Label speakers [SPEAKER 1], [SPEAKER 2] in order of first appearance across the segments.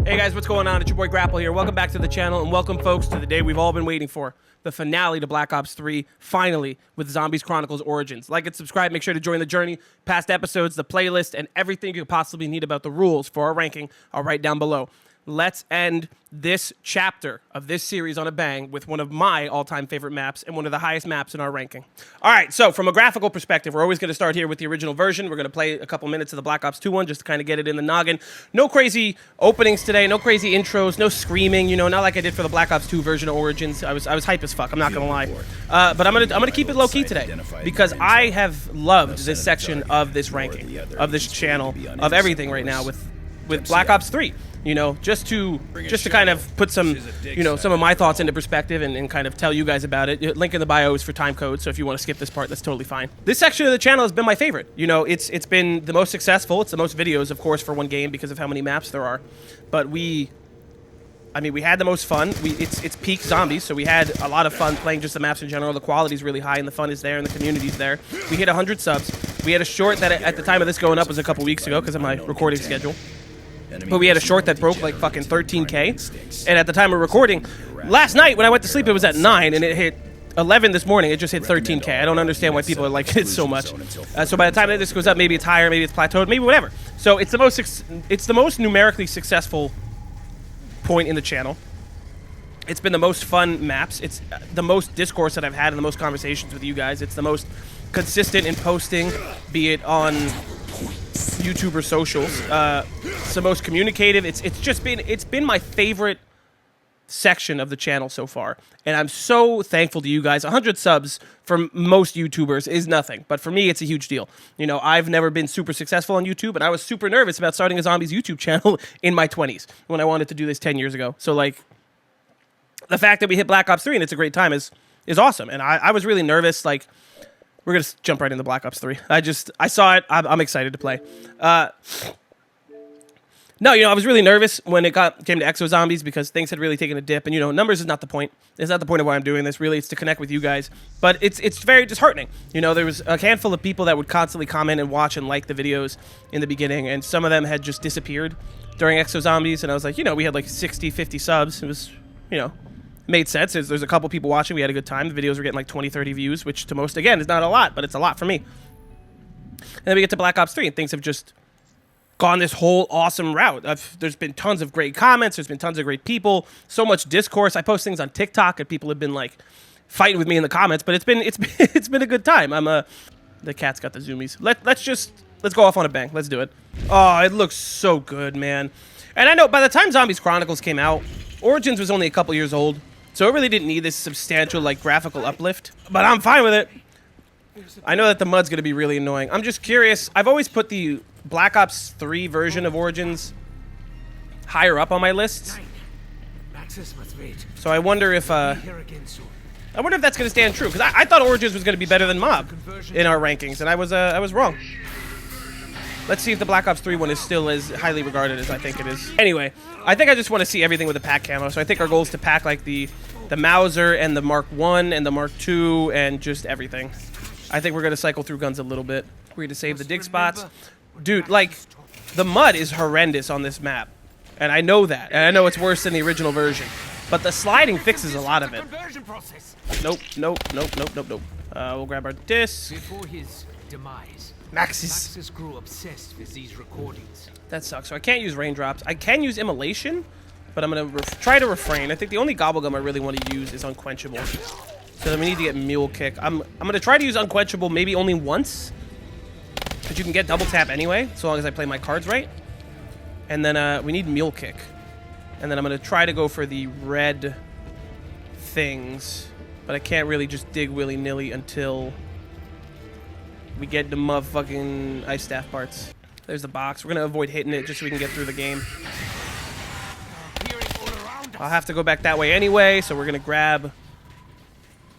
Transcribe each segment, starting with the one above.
[SPEAKER 1] Hey guys, what's going on? It's your boy Grapple here. Welcome back to the channel, and welcome folks to the day we've all been waiting for. The finale to Black Ops 3, finally, with Zombies Chronicles Origins. Like and subscribe, make sure to join the journey. Past episodes, the playlist, and everything you could possibly need about the rules for our ranking are right down below. Let's end this chapter of this series on a bang with one of my all-time favorite maps and one of the highest maps in our ranking. All right, so from a graphical perspective, we're always going to start here with the original version. We're going to play a couple minutes of the Black Ops 2 one just to kind of get it in the noggin. No crazy openings today, no crazy intros, no screaming, you know, not like I did for the Black Ops 2 version of Origins. I was hype as fuck, I'm not going to lie. But I'm gonna keep it low-key today because I have loved this section of this ranking, of this channel, of everything right now with Black Ops 3. You know, just to kind of put some, you know, some of my thoughts into perspective and kind of tell you guys about it. Link in the bio is for time code, so if you want to skip this part, that's totally fine. This section of the channel has been my favorite. You know, it's been the most successful. It's the most videos, of course, for one game because of how many maps there are. But we had the most fun. It's peak zombies, so we had a lot of fun playing just the maps in general. The quality's really high, and the fun is there, and the community's there. We hit 100 subs. We had a short that at the time of this going up was a couple weeks ago because of my recording schedule. But we had a short that broke like fucking 13K. And at the time of recording, last night when I went to sleep, it was at 9, and it hit 11 this morning. It just hit 13K. I don't understand why people are liking it so much. So by the time that this goes up, maybe it's higher, maybe it's plateaued, maybe whatever. So it's the most numerically successful point in the channel. It's been the most fun maps. It's the most discourse that I've had and the most conversations with you guys. It's the most consistent in posting, be it on YouTube or socials. It's the most communicative. It's been my favorite section of the channel so far, and I'm so thankful to you guys. 100 subs for most YouTubers is nothing, but for me it's a huge deal. You know, I've never been super successful on YouTube, and I was super nervous about starting a Zombies YouTube channel in my 20s when I wanted to do this 10 years ago. So like, the fact that we hit Black Ops 3 and it's a great time is awesome, and I was really nervous. Like, we're going to jump right into Black Ops 3. I saw it. I'm excited to play. No, you know, I was really nervous when it came to Exo Zombies because things had really taken a dip. And, you know, numbers is not the point. It's not the point of why I'm doing this. Really, it's to connect with you guys. But it's very disheartening. You know, there was a handful of people that would constantly comment and watch and like the videos in the beginning. And some of them had just disappeared during Exo Zombies. And I was like, you know, we had like 60, 50 subs. It was, you know, made sense. There's a couple people watching. We had a good time. The videos were getting like 20, 30 views, which to most, again, is not a lot, but it's a lot for me. And then we get to Black Ops 3, and things have just gone this whole awesome route. There's been tons of great comments. There's been tons of great people. So much discourse. I post things on TikTok, and people have been like fighting with me in the comments. But it's been a good time. The cat's got the zoomies. Let's go off on a bang. Let's do it. Oh, it looks so good, man. And I know by the time Zombies Chronicles came out, Origins was only a couple years old. So it really didn't need this substantial, like, graphical uplift. But I'm fine with it. I know that the mud's going to be really annoying. I'm just curious. I've always put the Black Ops 3 version of Origins higher up on my lists. So I wonder if that's going to stand true. Because I thought Origins was going to be better than Mob in our rankings. And I was wrong. Let's see if the Black Ops 3 one is still as highly regarded as I think it is. Anyway, I think I just want to see everything with the pack camo. So I think our goal is to pack like the Mauser and the Mark 1 and the Mark 2 and just everything. I think we're going to cycle through guns a little bit. We're going to save the dig spots. Dude, like, the mud is horrendous on this map. And I know that. And I know it's worse than the original version. But the sliding fixes a lot of it. Nope. We'll grab our disc.
[SPEAKER 2] Before his demise,
[SPEAKER 1] Maxis
[SPEAKER 2] grew obsessed with these recordings.
[SPEAKER 1] That sucks. So I can't use raindrops. I can use immolation, but I'm going to try to refrain. I think the only gobblegum I really want to use is unquenchable. So then we need to get mule kick. I'm going to try to use unquenchable maybe only once, but you can get double tap anyway, so long as I play my cards right. And then we need mule kick. And then I'm going to try to go for the red things, but I can't really just dig willy-nilly until we get the motherfucking ice staff parts. There's the box. We're going to avoid hitting it just so we can get through the game. I'll have to go back that way anyway, so we're going to grab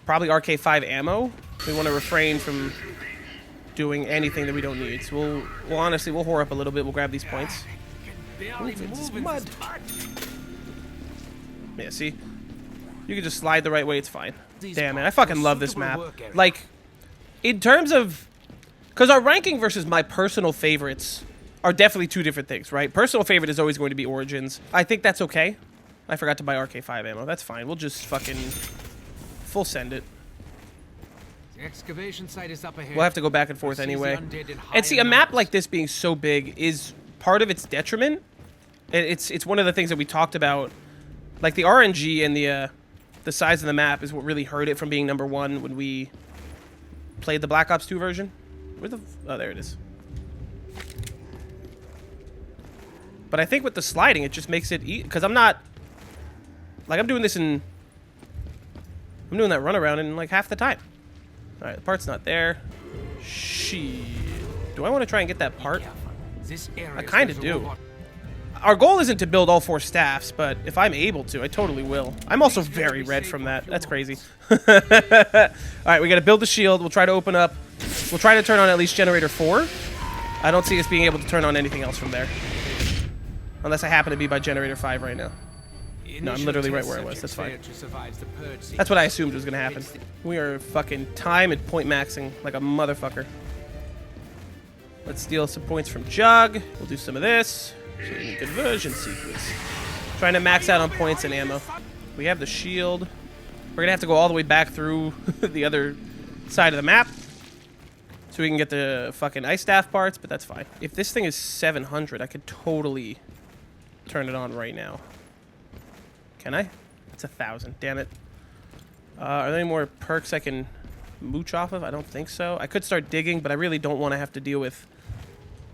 [SPEAKER 1] probably RK5 ammo. We want to refrain from doing anything that we don't need. So we'll honestly, we'll whore up a little bit. We'll grab these points. Ooh, it's mud. Yeah, see? You can just slide the right way. It's fine. Damn, man. I fucking love this map. Like, in terms of... Because our ranking versus my personal favorites are definitely two different things, right? Personal favorite is always going to be Origins. I think that's okay. I forgot to buy RK5 ammo. That's fine. We'll just fucking full send it.
[SPEAKER 2] The excavation site is up ahead.
[SPEAKER 1] We'll have to go back and forth anyway. And see, a map like this being so big is part of its detriment. It's one of the things that we talked about. Like the RNG and the size of the map is what really hurt it from being #1 when we played the Black Ops 2 version. Where the... Oh, there it is. But I think with the sliding, it just makes it easy. Because I'm not... Like, I'm doing this in... I'm doing that runaround in, like, half the time. Alright, the part's not there. Shit. Do I want to try and get that part? I kind of do. Our goal isn't to build all 4 staffs, but if I'm able to, I totally will. I'm also very red from that. That's crazy. Alright, we got to build the shield. We'll try to open up. We'll try to turn on at least generator 4. I don't see us being able to turn on anything else from there. Unless I happen to be by generator 5 right now. No, I'm literally right where I was. That's fine. That's what I assumed was going to happen. We are fucking time and point maxing like a motherfucker. Let's steal some points from Jug. We'll do some of this. Conversion sequence. Trying to max out on points and ammo. We have the shield. We're going to have to go all the way back through the other side of the map. So we can get the fucking ice staff parts, but that's fine. If this thing is 700, I could totally turn it on right now. Can I? It's 1,000. Damn it. Are there any more perks I can mooch off of? I don't think so. I could start digging, but I really don't want to have to deal with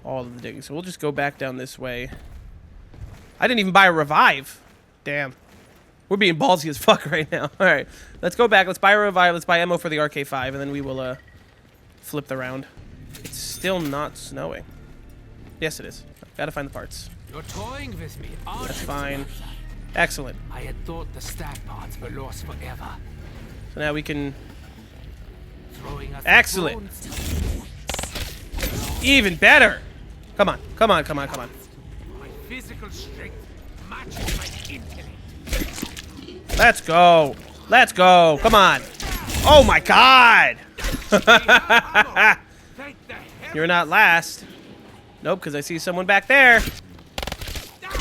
[SPEAKER 1] all of the digging. So we'll just go back down this way. I didn't even buy a revive. Damn. We're being ballsy as fuck right now. All right. Let's go back. Let's buy a revive. Let's buy ammo for the RK5, and then we will flip the round. It's still not snowing. Yes, it is. Gotta find the parts.
[SPEAKER 2] You're toying with me, aren't
[SPEAKER 1] That's
[SPEAKER 2] you?
[SPEAKER 1] fine. Excellent.
[SPEAKER 2] I had thought the staff parts were lost forever.
[SPEAKER 1] So now we can...
[SPEAKER 2] Throwing us
[SPEAKER 1] Excellent. Even better. Come on. Come on. Come on. Come on.
[SPEAKER 2] My physical strength matches my intellect.
[SPEAKER 1] Let's go. Let's go. Come on. Oh my god. You're not last. Nope, because I see someone back there.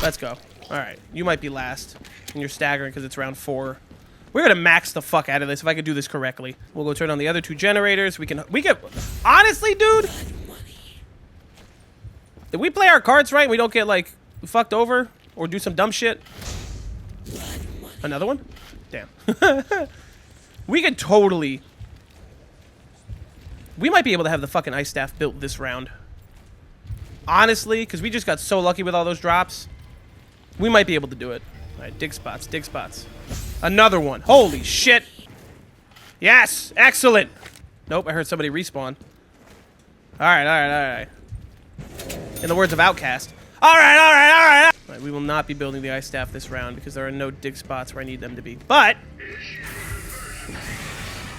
[SPEAKER 1] Let's go. All right. You might be last. And you're staggering because it's round 4. We're going to max the fuck out of this if I could do this correctly. We'll go turn on the other 2 generators. We can... Honestly, dude. If we play our cards right and we don't get, like, fucked over or do some dumb shit. Another one? Damn. We could totally... We might be able to have the fucking ice staff built this round. Honestly, because we just got so lucky with all those drops. We might be able to do it. All right, dig spots, dig spots. Another one. Holy shit. Yes, excellent. Nope, I heard somebody respawn. All right, all right, all right. In the words of Outcast. All right, all right, all right. All right, we will not be building the ice staff this round because there are no dig spots where I need them to be. But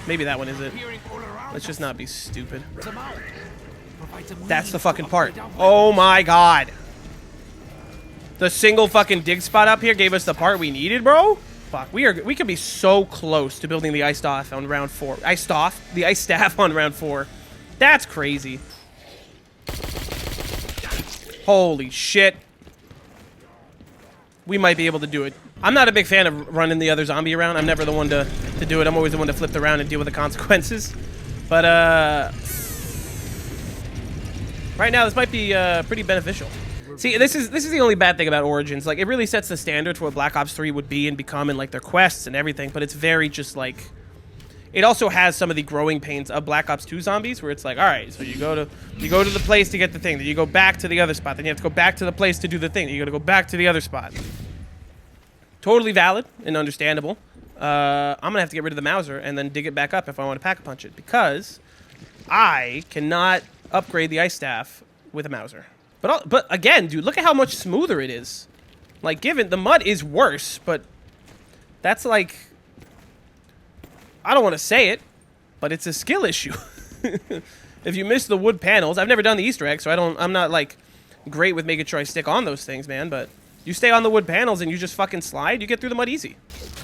[SPEAKER 1] maybe that one is it. Let's just not be stupid. That's the fucking part. Oh my god. The single fucking dig spot up here gave us the part we needed, bro. Fuck, we could be so close to building the ice staff on round 4. The ice staff on round 4. That's crazy. Holy shit. We might be able to do it. I'm not a big fan of running the other zombie around. I'm never the one to do it. I'm always the one to flip around and deal with the consequences. But right now this might be pretty beneficial. See, this is the only bad thing about Origins. Like, it really sets the standard for what Black Ops 3 would be and become in, like, their quests and everything, but it's very just, like... It also has some of the growing pains of Black Ops 2 zombies, where it's like, alright, so you go to the place to get the thing, then you go back to the other spot, then you have to go back to the place to do the thing, then you gotta go back to the other spot. Totally valid and understandable. I'm gonna have to get rid of the Mauser and then dig it back up if I want to pack-a-punch it, because I cannot upgrade the ice staff with a Mauser. But again, dude, look at how much smoother it is. Like, given the mud is worse, but that's like, I don't want to say it, but it's a skill issue. If you miss the wood panels, I've never done the Easter egg, so I'm not like great with making sure I stick on those things, man. But you stay on the wood panels and you just fucking slide, you get through the mud easy.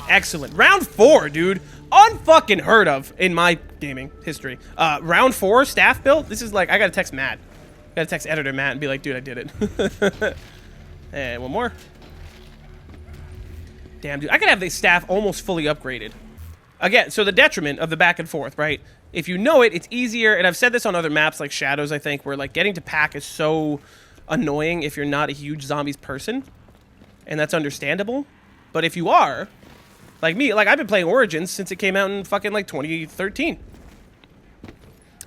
[SPEAKER 1] Excellent. Round 4, dude. Unfucking heard of in my gaming history. Round 4 staff build. This is like, I gotta text Matt. Gotta text editor Matt and be like, dude, I did it. And one more. Damn, dude. I could have the staff almost fully upgraded. Again, so the detriment of the back and forth, right? If you know it, it's easier. And I've said this on other maps like Shadows, I think, where like getting to pack is so annoying if you're not a huge zombies person. And that's understandable. But if you are, like me, like I've been playing Origins since it came out in fucking like 2013.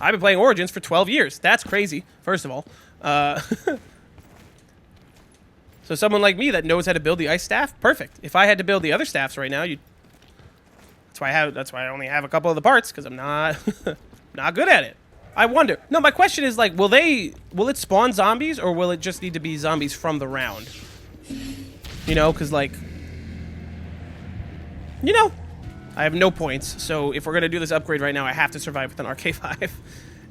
[SPEAKER 1] I've been playing Origins for 12 years. That's crazy, first of all. So someone like me that knows how to build the ice staff, perfect. If I had to build the other staffs right now, that's why I only have a couple of the parts, because I'm not not good at it. I wonder. No, my question is like, will it spawn zombies, or will it just need to be zombies from the round? You know, because like, you know, I have no points, so if we're gonna do this upgrade right now, I have to survive with an RK5,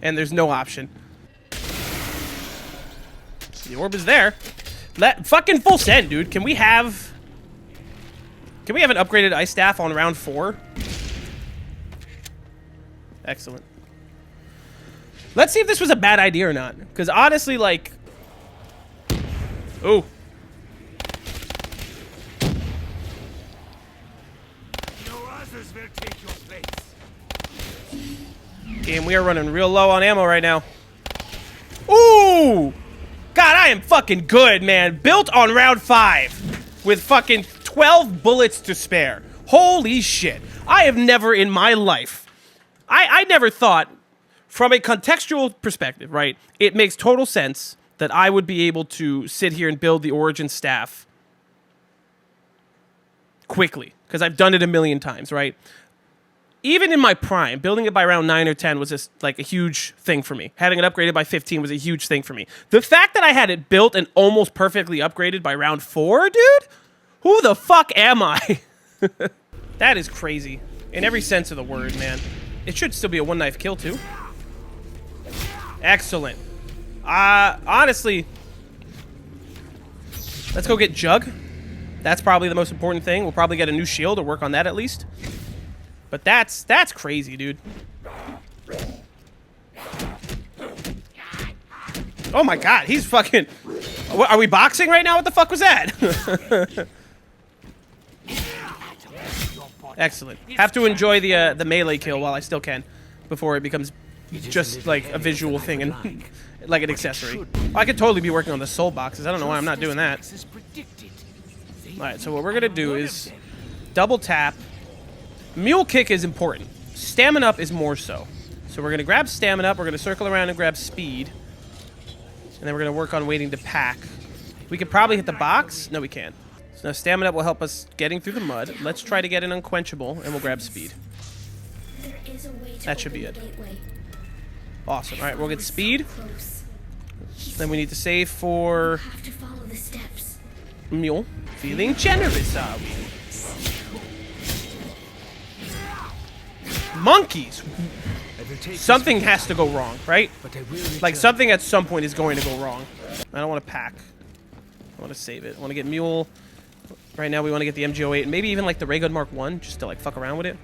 [SPEAKER 1] and there's no option. The orb is there. Fucking full send, dude. Can we have an upgraded ice staff on round 4? Excellent. Let's see if this was a bad idea or not. Because honestly, like... Oh.
[SPEAKER 2] No others will take your place.
[SPEAKER 1] Game, we are running real low on ammo right now. Ooh! God, I am fucking good, man. Built on round 5 with fucking 12 bullets to spare. Holy shit. I have never in my life... I never thought, from a contextual perspective, right, it makes total sense that I would be able to sit here and build the Origin staff quickly, because I've done it a million times, right? Even in my prime, building it by round 9 or 10 was just like a huge thing for me. Having it upgraded by 15 was a huge thing for me. The fact that I had it built and almost perfectly upgraded by round 4, dude? Who the fuck am I? That is crazy. In every sense of the word, man. It should still be a one-knife kill, too. Excellent. Honestly, let's go get Jug. That's probably the most important thing. We'll probably get a new shield or work on that at least. But that's crazy, dude. Oh my god, he's fucking... Are we boxing right now? What the fuck was that? Excellent. Have to enjoy the melee kill while I still can, before it becomes just like a visual thing and like an accessory. I could totally be working on the soul boxes. I don't know why I'm not doing that. Alright, so what we're gonna do is double tap. Mule kick is important. Stamina up is more so. So we're gonna grab stamina up, we're gonna circle around and grab speed. And then we're gonna work on waiting to pack. We could probably hit the box. No, we can't. So now stamina up will help us getting through the mud. Let's try to get an unquenchable, and we'll grab speed. That should be it. Awesome. Alright, we'll get speed. Then we need to save for Mule. Feeling generous, are we? Monkeys! Something has to go wrong, right? Like, something at some point is going to go wrong. I don't want to pack. I want to save it. I want to get Mule. Right now, we want to get the MG08. And maybe even, like, the Ray Gun Mark 1, just to, like, fuck around with it.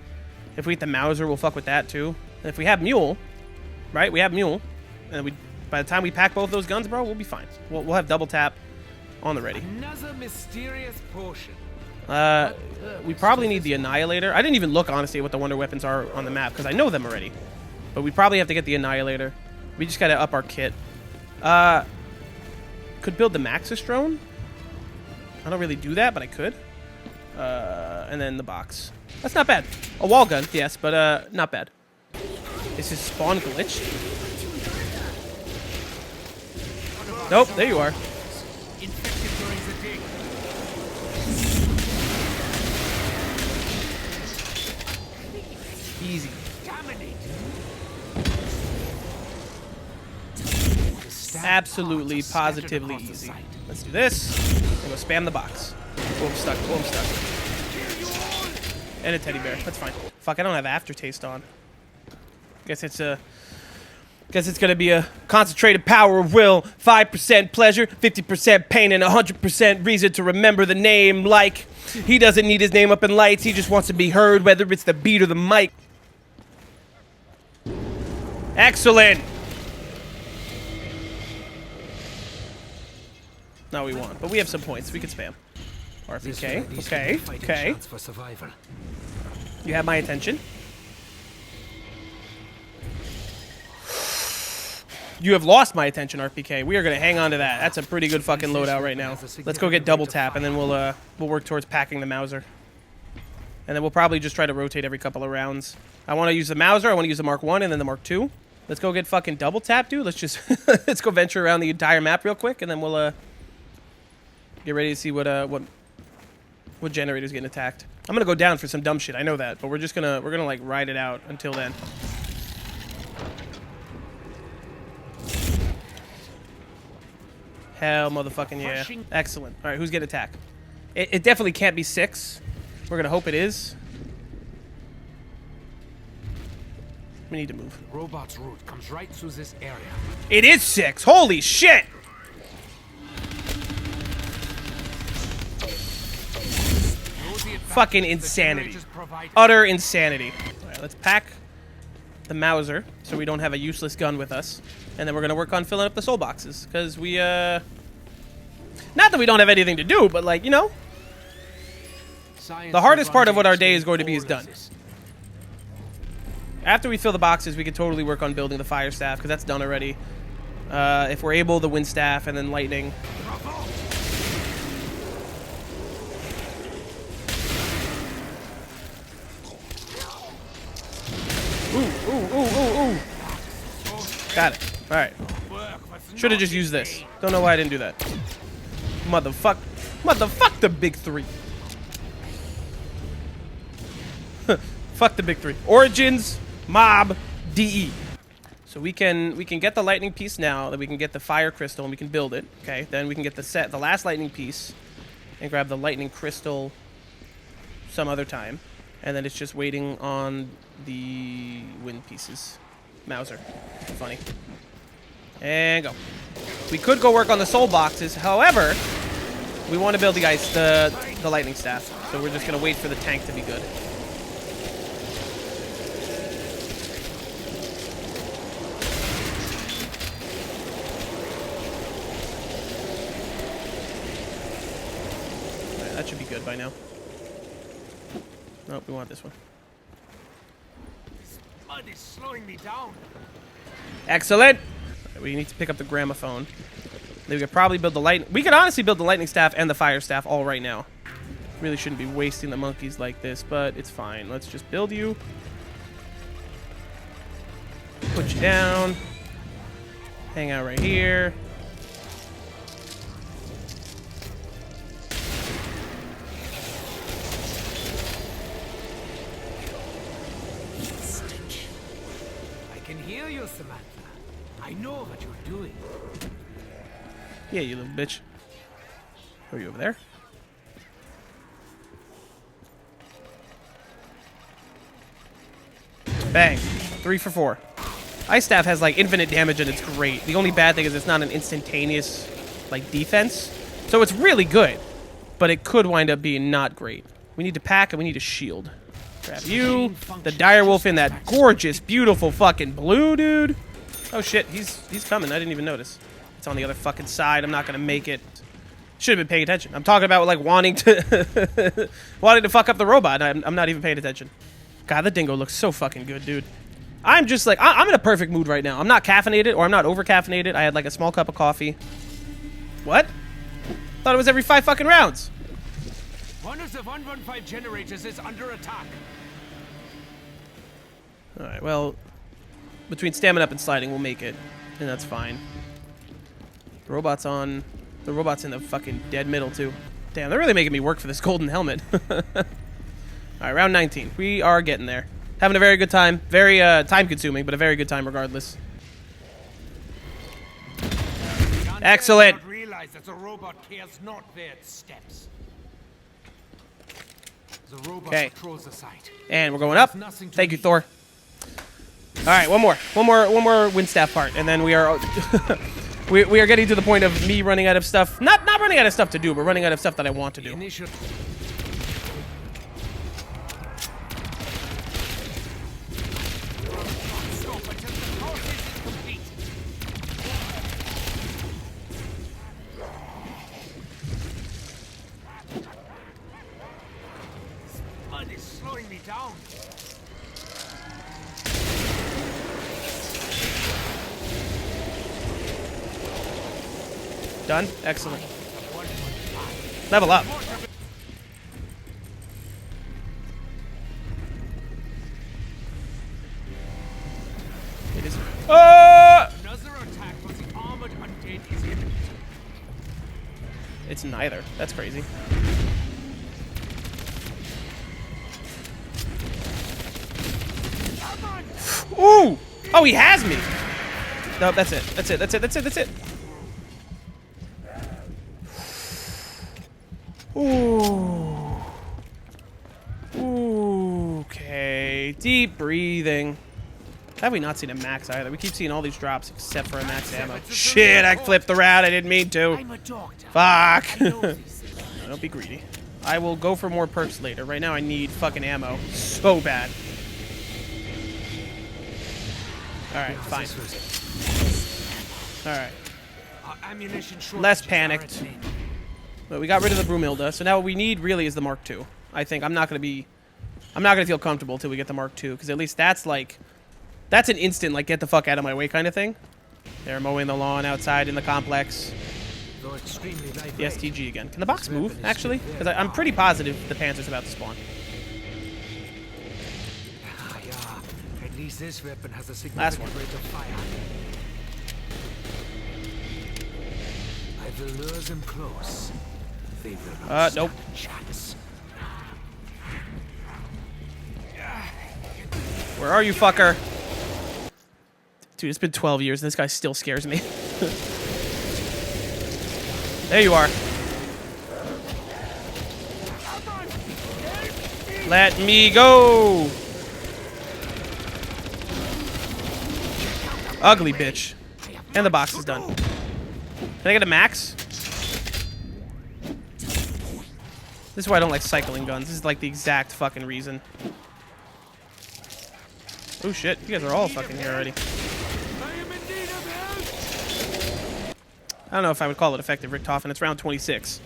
[SPEAKER 1] If we get the Mauser, we'll fuck with that, too. And if we have Mule, right? We have Mule. And by the time we pack both those guns, bro, we'll be fine. We'll have double tap on the ready.
[SPEAKER 2] Another mysterious portion.
[SPEAKER 1] We probably need the Annihilator. I didn't even look, honestly, at what the wonder weapons are on the map, because I know them already. But we probably have to get the Annihilator. We just gotta up our kit. Could build the Maxis drone. I don't really do that, but I could. And then the box. That's not bad. A wall gun, yes, but not bad. Is his spawn glitched? Nope, there you are. Easy. Absolutely, positively easy. Let's do this. And go spam the box. Oh, I'm stuck. Oh, I'm stuck. And a teddy bear. That's fine. Fuck, I don't have aftertaste on. Guess it's gonna be a concentrated power of will, 5% pleasure, 50% pain, and 100% reason to remember the name. Like, he doesn't need his name up in lights, he just wants to be heard, whether it's the beat or the mic. Excellent. No, we won't. But we have some points. We can spam. RPK. Okay. Okay. You have my attention. You have lost my attention, RPK. We are going to hang on to that. That's a pretty good fucking loadout right now. Let's go get double tap, and then we'll work towards packing the Mauser. And then we'll probably just try to rotate every couple of rounds. I want to use the Mauser. I want to use the Mark 1 and then the Mark 2. Let's go get fucking double tap, dude. Let's just let's go venture around the entire map real quick, and then we'll get ready to see what generator's getting attacked. I'm gonna go down for some dumb shit. I know that, but we're gonna like ride it out until then. Hell, motherfucking yeah. Excellent. All right, who's getting attacked? It definitely can't be 6. We're gonna hope it is. We need to move.
[SPEAKER 2] Robot's route comes right through this area.
[SPEAKER 1] It is 6. Holy shit! Fucking insanity. Utter insanity. All right, let's pack the Mauser so we don't have a useless gun with us. And then we're going to work on filling up the soul boxes. Because we, not that we don't have anything to do, but like, you know. The hardest part of what our day is going to be is done. After we fill the boxes, we can totally work on building the fire staff, because that's done already. If we're able, the wind staff, and then lightning. Ooh. Got it. Alright. Should have just used this. Don't know why I didn't do that. Motherfuck the big 3. Fuck the big 3. Origins, mob, DE. So we can get the lightning piece now, then we can get the fire crystal and we can build it. Okay, then we can get the last lightning piece and grab the lightning crystal some other time. And then it's just waiting on the wind pieces. Mauser. Funny. And go. We could go work on the soul boxes. However, we want to build the lightning staff. So we're just going to wait for the tank to be good. Right, that should be good by now. Nope, we want this one.
[SPEAKER 2] This mud is slowing me down.
[SPEAKER 1] Excellent. Right, we need to pick up the gramophone. Then we could probably build the light. We could honestly build the lightning staff and the fire staff all right now. Really shouldn't be wasting the monkeys like this, but it's fine. Let's just build you. Put you down. Hang out right here.
[SPEAKER 2] I can hear you, Samantha. I know what you're doing.
[SPEAKER 1] Yeah, you little bitch. Are you over there? Bang. 3 for 4. Ice Staff has like infinite damage and it's great. The only bad thing is it's not an instantaneous like defense. So it's really good. But it could wind up being not great. We need to pack and we need a shield. Grab you. The direwolf in that gorgeous, beautiful fucking blue, dude. Oh shit, he's coming. I didn't even notice. It's on the other fucking side. I'm not gonna make it. Should have been paying attention. I'm talking about like wanting to fuck up the robot. I'm not even paying attention. God, the dingo looks so fucking good, dude. I'm just like, I'm in a perfect mood right now. I'm not caffeinated or I'm not over caffeinated. I had like a small cup of coffee. What? Thought it was every 5 fucking rounds.
[SPEAKER 2] One of the 115 generators is under attack.
[SPEAKER 1] All right, well, between stamina up and sliding, we'll make it, and that's fine. The robot's in the fucking dead middle too. Damn, they're really making me work for this golden helmet. All right, round 19. We are getting there. Having a very good time. Very time-consuming, but a very good time regardless. Excellent.
[SPEAKER 2] I realize that the robot cares not where it steps. The robot controls the site.
[SPEAKER 1] And we're going up. Thank you, Thor. All right, one more wind staff part, and then we are we are getting to the point of me running out of stuff. Not running out of stuff to do, but running out of stuff that I want to do.
[SPEAKER 2] down.
[SPEAKER 1] Done? Excellent. Level up. It is.
[SPEAKER 2] Another attack from the armored undead is imminent.
[SPEAKER 1] It's neither. That's crazy. Ooh! Oh, he has me! No, that's it. That's it. That's it. That's it. That's it. Ooh. Ooh. Okay. Deep breathing. Have we not seen a max either? We keep seeing all these drops except for a max ammo. Shit, I flipped the route. I didn't mean to.
[SPEAKER 2] I'm a doctor.
[SPEAKER 1] Fuck.
[SPEAKER 2] I know this.
[SPEAKER 1] No, don't be greedy. I will go for more perks later. Right now I need fucking ammo so bad. Alright, fine. Alright. Less panicked. But we got rid of the Brumilda, so now what we need really is the Mark II. I think I'm not gonna feel comfortable till we get the Mark II, because at least that's like, that's an instant like get the fuck out of my way kind of thing. They're mowing the lawn outside in the complex. The STG again. Can the box move actually? Because I'm pretty positive the Panther's about to spawn.
[SPEAKER 2] At least this weapon has a
[SPEAKER 1] Last
[SPEAKER 2] significant
[SPEAKER 1] one.
[SPEAKER 2] rate of fire. I will lure them close. They will not
[SPEAKER 1] Nope.
[SPEAKER 2] stand a chance.
[SPEAKER 1] Where are you, fucker? Dude, it's been 12 years. This guy still scares me. There you are. Let me go. Ugly bitch. And the box is done. Can I get a max? This is why I don't like cycling guns. This is like the exact fucking reason. Oh shit, you guys are all fucking here already. I don't know if I would call it effective Richtofen. It's round 26.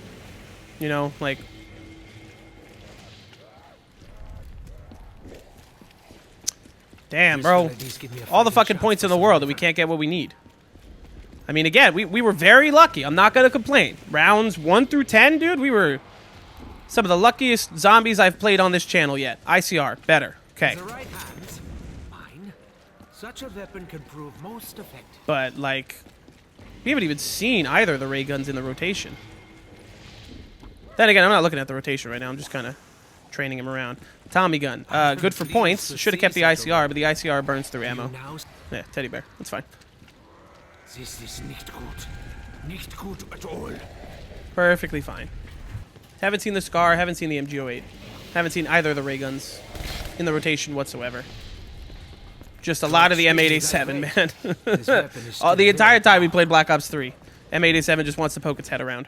[SPEAKER 1] You know, like... Damn, bro. All the fucking points in the world that we can't get what we need. I mean, again, we were very lucky. I'm not going to complain. Rounds 1 through 10, dude, we were some of the luckiest zombies I've played on this channel yet. ICR, better. Okay.
[SPEAKER 2] The right hand, mine. Such a weapon can prove most effective.
[SPEAKER 1] But, like... We haven't even seen either of the ray guns in the rotation. Then again, I'm not looking at the rotation right now. I'm just kind of training him around. Tommy gun. Good for points. Should have kept the ICR, but the ICR burns through ammo. Yeah, teddy bear. That's fine.
[SPEAKER 2] This is nicht gut. Nicht gut at all.
[SPEAKER 1] Perfectly fine. Haven't seen the Scar. Haven't seen the MG08. Haven't seen either of the ray guns in the rotation whatsoever. Just a lot of the M8A7, man. The entire time we played Black Ops 3, M8A7 just wants to poke its head around.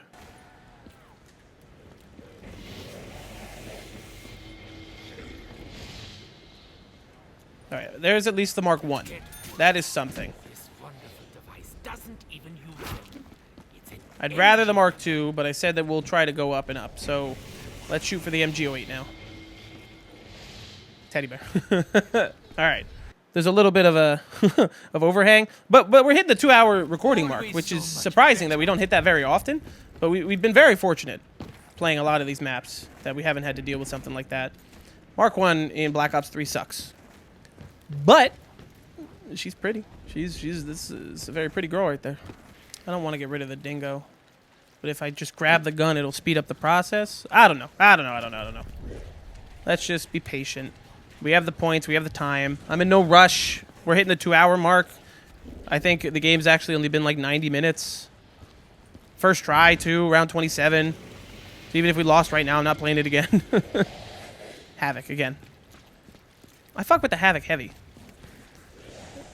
[SPEAKER 1] Alright, there's at least the Mark I. That is something.
[SPEAKER 2] This wonderful device doesn't even use them. It's an
[SPEAKER 1] I'd rather the Mark II, but I said that we'll try to go up and up. So let's shoot for the MG08 now. Teddy bear. Alright. There's a little bit of a of overhang, but we're hitting the 2-hour recording mark, which is surprising that we don't hit that very often. But we've been very fortunate playing a lot of these maps that we haven't had to deal with something like that. Mark I in Black Ops 3 sucks, but she's pretty. This is a very pretty girl right there. I don't want to get rid of the dingo, but if I just grab the gun, it'll speed up the process. I don't know. Let's just be patient. We have the points. We have the time. I'm in no rush. We're hitting the 2-hour mark. I think the game's actually only been like 90 minutes. First try, too, round 27. So even if we lost right now, I'm not playing it again. Havoc, again. I fuck with the Havoc heavy.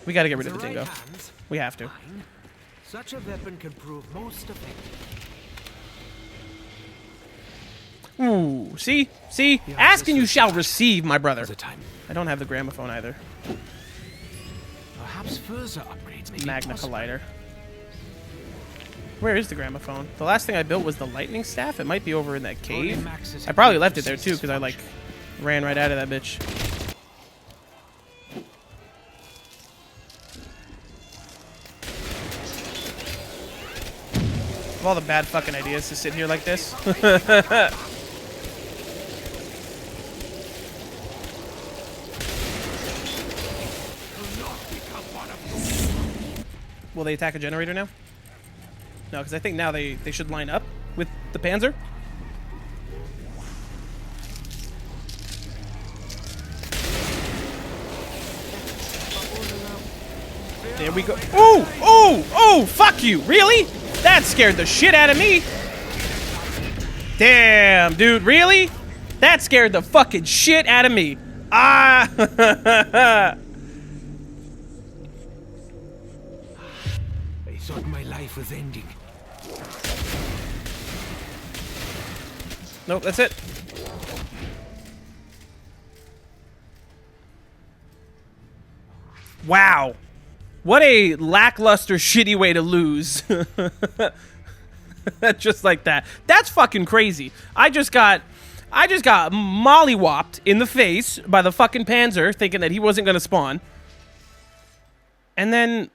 [SPEAKER 1] We gotta get rid of the dingo. We have to.
[SPEAKER 2] Such a weapon can prove most effective.
[SPEAKER 1] Ooh, see? Ask and you shall receive, my brother.
[SPEAKER 2] Time.
[SPEAKER 1] I don't have the gramophone either.
[SPEAKER 2] Perhaps further upgrades may be
[SPEAKER 1] Magna
[SPEAKER 2] possible.
[SPEAKER 1] Collider. Where is the gramophone? The last thing I built was the lightning staff. It might be over in that cave. I probably left it there too because I like ran right out of that bitch. Of all the bad fucking ideas to sit here like this. Will they attack a generator now? No, because I think now they should line up with the Panzer. There we go. Ooh! Ooh! Oh! Fuck you! Really? That scared the shit out of me. Damn, dude. Really? That scared the fucking shit out of me. Ah!
[SPEAKER 2] I thought my life was ending.
[SPEAKER 1] Nope, that's it. Wow. What a lackluster, shitty way to lose. Just like that. That's fucking crazy. I just got mollywopped in the face by the fucking Panzer, thinking that he wasn't going to spawn. And then...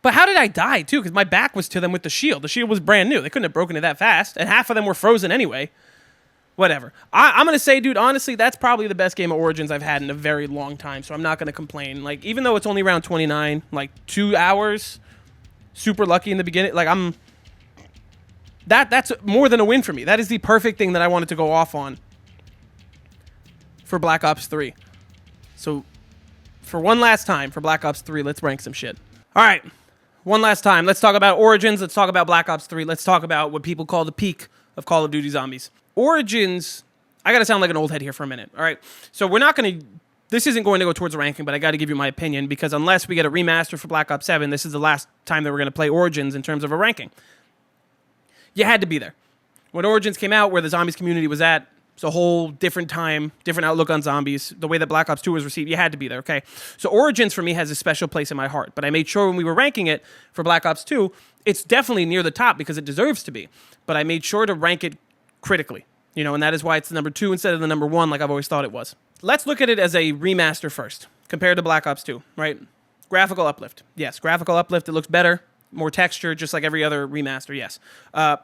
[SPEAKER 1] But how did I die, too? Because my back was to them with the shield. The shield was brand new. They couldn't have broken it that fast. And half of them were frozen anyway. Whatever. I'm going to say, dude, honestly, that's probably the best game of Origins I've had in a very long time. So I'm not going to complain. Like, even though it's only around 29, like 2 hours, super lucky in the beginning. Like, that's more than a win for me. That is the perfect thing that I wanted to go off on for Black Ops 3. So for one last time, for Black Ops 3, let's rank some shit. All right. One last time. Let's talk about Origins. Let's talk about Black Ops 3. Let's talk about what people call the peak of Call of Duty Zombies. Origins, I got to sound like an old head here for a minute, all right? So we're not going to, this isn't going to go towards a ranking, but I got to give you my opinion, because unless we get a remaster for Black Ops 7, this is the last time that we're going to play Origins in terms of a ranking. You had to be there. When Origins came out, where the zombies community was at, it's a whole different time, different outlook on zombies, the way that Black Ops 2 was received, you had to be there, okay? So Origins, for me, has a special place in my heart, but I made sure when we were ranking it for Black Ops 2, it's definitely near the top because it deserves to be, but I made sure to rank it critically, you know, and that is why it's the number 2 instead of the number 1 like I've always thought it was. Let's look at it as a remaster first, compared to Black Ops 2, right? Graphical uplift. Yes, graphical uplift, it looks better, more texture, just like every other remaster, yes.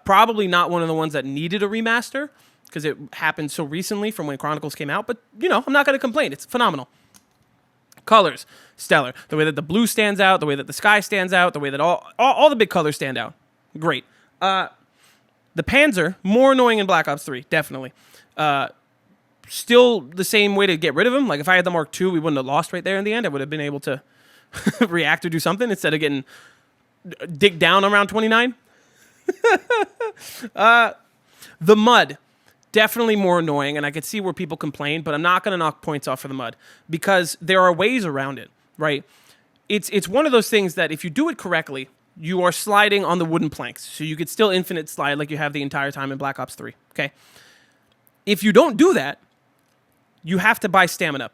[SPEAKER 1] Probably not one of the ones that needed a remaster, because it happened so recently from when Chronicles came out, but, you know, I'm not going to complain. It's phenomenal. Colors, stellar. The way that the blue stands out, the way that the sky stands out, the way that all the big colors stand out. Great. The Panzer, more annoying in Black Ops 3, definitely. Still the same way to get rid of him. Like, if I had the Mark II, we wouldn't have lost right there in the end. I would have been able to react or do something instead of getting digged down around 29. The mud, definitely more annoying, and I could see where people complain, but I'm not going to knock points off for the mud because there are ways around it, right? It's one of those things that if you do it correctly, you are sliding on the wooden planks, so you could still infinite slide like you have the entire time in Black Ops 3, okay? If you don't do that, you have to buy stamina up.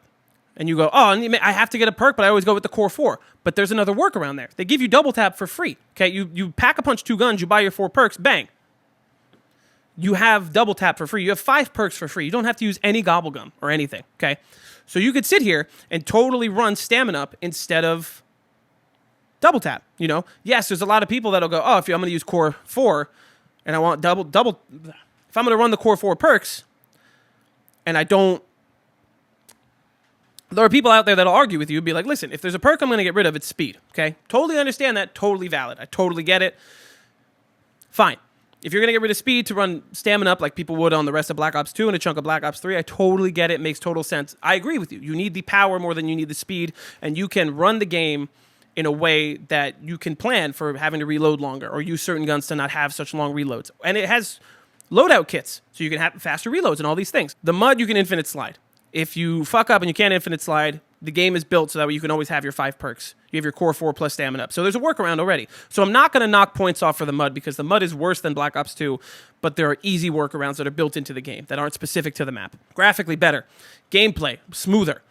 [SPEAKER 1] And you go, oh, I have to get a perk, but I always go with the Core 4. But there's another workaround there. They give you double tap for free, okay? You pack a punch 2 guns, you buy your 4 perks, bang. You have double tap for free. You have 5 perks for free. You don't have to use any gobble gum or anything, okay? So you could sit here and totally run stamina up instead of double tap, you know? Yes, there's a lot of people that'll go, oh, if I'm going to use Core 4 and I want double, if I'm going to run the Core 4 perks and I don't, there are people out there that'll argue with you and be like, listen, if there's a perk I'm going to get rid of, it's speed, okay? Totally understand that, totally valid. I totally get it. Fine. If you're going to get rid of speed to run stamina up like people would on the rest of Black Ops 2 and a chunk of Black Ops 3, I totally get it. It makes total sense. I agree with you. You need the power more than you need the speed, and you can run the game in a way that you can plan for having to reload longer or use certain guns to not have such long reloads. And it has loadout kits, so you can have faster reloads and all these things. The mud, you can infinite slide. If you fuck up and you can't infinite slide, the game is built so that way you can always have your 5 perks. You have your Core 4 plus stamina up. So there's a workaround already. So I'm not going to knock points off for the mud because the mud is worse than Black Ops 2, but there are easy workarounds that are built into the game that aren't specific to the map. Graphically better. Gameplay, smoother.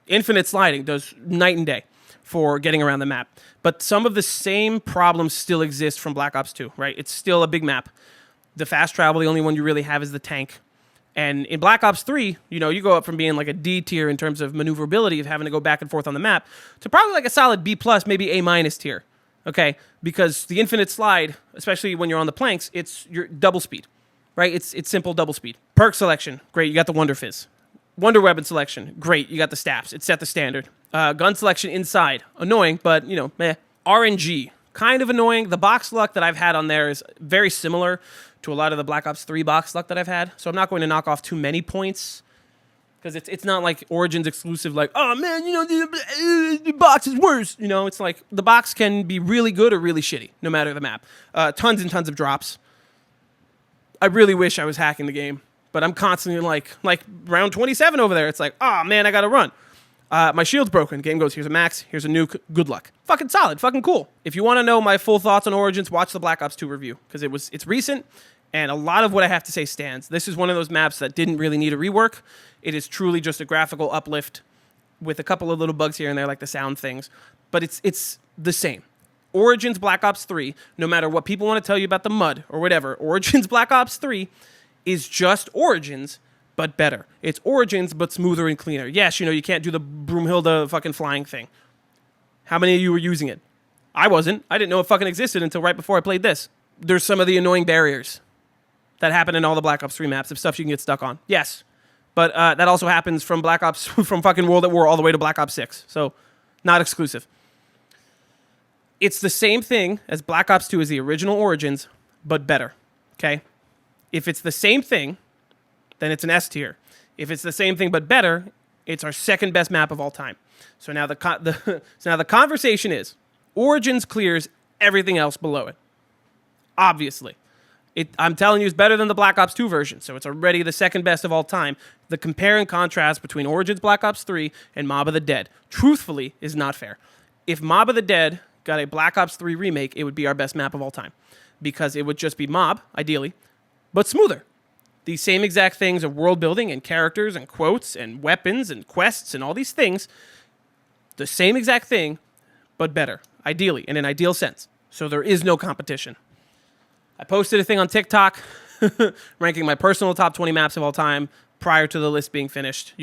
[SPEAKER 1] Infinite sliding does night and day for getting around the map. But some of the same problems still exist from Black Ops 2, right? It's still a big map. The fast travel, the only one you really have is the tank. And in Black Ops 3, you know, you go up from being like a D tier in terms of maneuverability of having to go back and forth on the map to probably like a solid B+, maybe A- tier okay? Because the infinite slide, especially when you're on the planks, it's your double speed, right? It's simple double speed. Perk selection, great, you got the Wonder Fizz. Wonder weapon selection, great, you got the staffs. It set the standard. Gun selection inside, annoying, but, you know, meh. RNG, kind of annoying. The box luck that I've had on there is very similar to a lot of the Black Ops 3 box luck that I've had, so I'm not going to knock off too many points, because it's not like Origins exclusive, like, oh man, you know, the box is worse. You know, it's like the box can be really good or really shitty, no matter the map. Tons and tons of drops. I really wish I was hacking the game, but I'm constantly like round 27 over there. It's like, oh man, I gotta run. My shield's broken. Game goes, here's a max, here's a nuke, good luck. Fucking solid, fucking cool. If you want to know my full thoughts on Origins, watch the Black Ops 2 review, because it's recent, and a lot of what I have to say stands. This is one of those maps that didn't really need a rework. It is truly just a graphical uplift with a couple of little bugs here and there, like the sound things. But it's the same. Origins Black Ops 3, no matter what people want to tell you about the mud or whatever, Origins Black Ops 3 is just Origins, but better. It's Origins, but smoother and cleaner. Yes, you know, you can't do the Broomhilda fucking flying thing. How many of you were using it? I wasn't. I didn't know it fucking existed until right before I played this. There's some of the annoying barriers that happen in all the Black Ops 3 maps of stuff you can get stuck on. Yes. But that also happens from Black Ops, from fucking World at War all the way to Black Ops 6. So, not exclusive. It's the same thing as Black Ops 2 as the original Origins, but better. Okay? If it's the same thing, then it's an S tier. If it's the same thing but better, it's our second best map of all time. So now the conversation is, Origins clears everything else below it. Obviously. I'm telling you, it's better than the Black Ops 2 version, so it's already the second best of all time. The compare and contrast between Origins Black Ops 3 and Mob of the Dead, truthfully, is not fair. If Mob of the Dead got a Black Ops 3 remake, it would be our best map of all time, because it would just be Mob, ideally, but smoother. The same exact things of world building and characters and quotes and weapons and quests and all these things, the same exact thing, but better, ideally, in an ideal sense. So there is no competition. I posted a thing on TikTok ranking my personal top 20 maps of all time prior to the list being finished.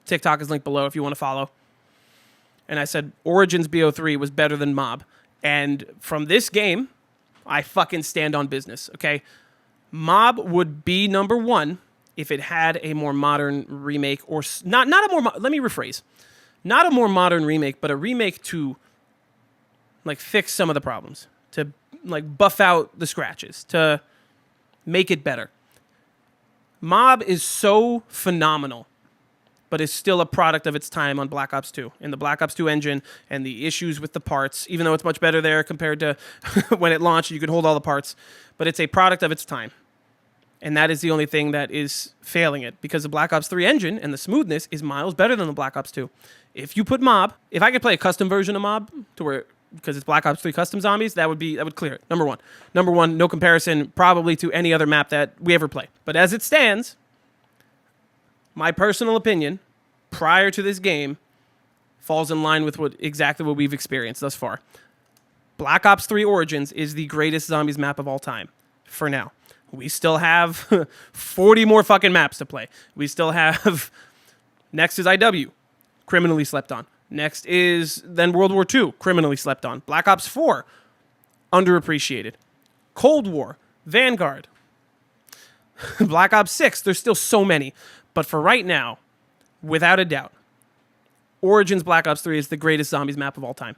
[SPEAKER 1] TikTok is linked below if you want to follow. And I said Origins BO3 was better than Mob. And from this game, I fucking stand on business, okay? Mob would be number one if it had a more modern remake, or not a more, let me rephrase. Not a more modern remake, but a remake to like fix some of the problems, to like buff out the scratches, to make it better. Mob is so phenomenal, but is still a product of its time on Black Ops 2, in the Black Ops 2 engine, and the issues with the parts, even though it's much better there compared to when it launched, you could hold all the parts, but it's a product of its time. And that is the only thing that is failing it, because the Black Ops 3 engine and the smoothness is miles better than the Black Ops 2. If you put Mob, if I could play a custom version of Mob to where, because it's Black Ops 3 custom zombies, that would clear it. Number one, no comparison probably to any other map that we ever play. But as it stands, my personal opinion, prior to this game, falls in line with exactly what we've experienced thus far. Black Ops 3 Origins is the greatest zombies map of all time, for now. We still have 40 more fucking maps to play. We still have... Next is IW, criminally slept on. Next is then World War II, criminally slept on. Black Ops 4, underappreciated. Cold War, Vanguard. Black Ops 6, there's still so many. But for right now, without a doubt, Origins Black Ops 3 is the greatest zombies map of all time.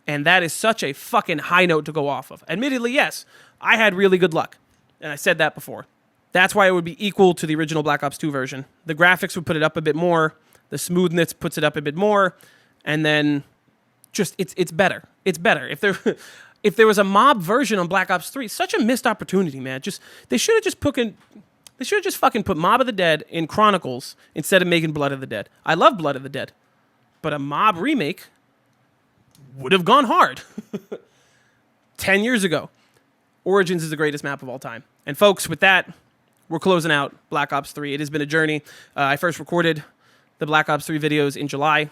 [SPEAKER 1] And that is such a fucking high note to go off of. Admittedly, yes, I had really good luck. And I said that before. That's why it would be equal to the original Black Ops 2 version. The graphics would put it up a bit more. The smoothness puts it up a bit more. And then just it's better. It's better. If there was a Mob version on Black Ops 3, such a missed opportunity, man. They should have just fucking put Mob of the Dead in Chronicles instead of making Blood of the Dead. I love Blood of the Dead. But a Mob remake would have gone hard. 10 years ago. Origins is the greatest map of all time. And folks, with that, we're closing out Black Ops 3. It has been a journey. I first recorded the Black Ops 3 videos in July.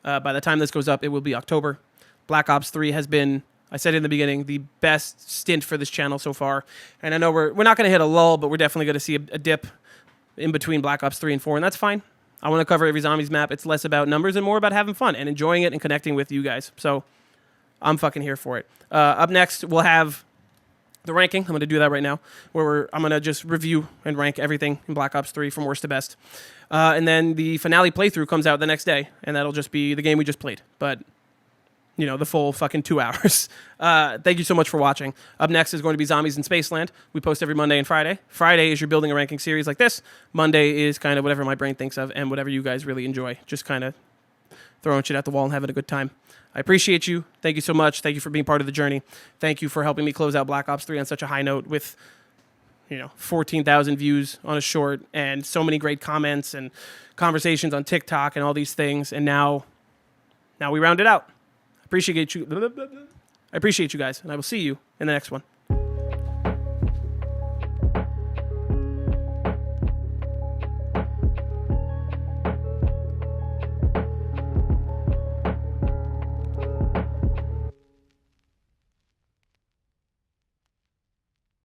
[SPEAKER 1] By the time this goes up, it will be October. Black Ops 3 has been, I said in the beginning, the best stint for this channel so far. And I know we're not going to hit a lull, but we're definitely going to see a dip in between Black Ops 3 and 4, and that's fine. I want to cover every zombies map. It's less about numbers and more about having fun and enjoying it and connecting with you guys. So I'm fucking here for it. Up next, we'll have the ranking. I'm going to do that right now, where I'm going to just review and rank everything in Black Ops 3 from worst to best. And then the finale playthrough comes out the next day, and that'll just be the game we just played. But, you know, the full fucking 2 hours. Thank you so much for watching. Up next is going to be Zombies in Spaceland. We post every Monday and Friday. Friday is your building a ranking series like this. Monday is kind of whatever my brain thinks of and whatever you guys really enjoy. Just kind of throwing shit at the wall and having a good time. I appreciate you. Thank you so much. Thank you for being part of the journey. Thank you for helping me close out Black Ops 3 on such a high note with, 14,000 views on a short and so many great comments and conversations on TikTok and all these things. And now we round it out. I appreciate you guys, and I will see you in the next one.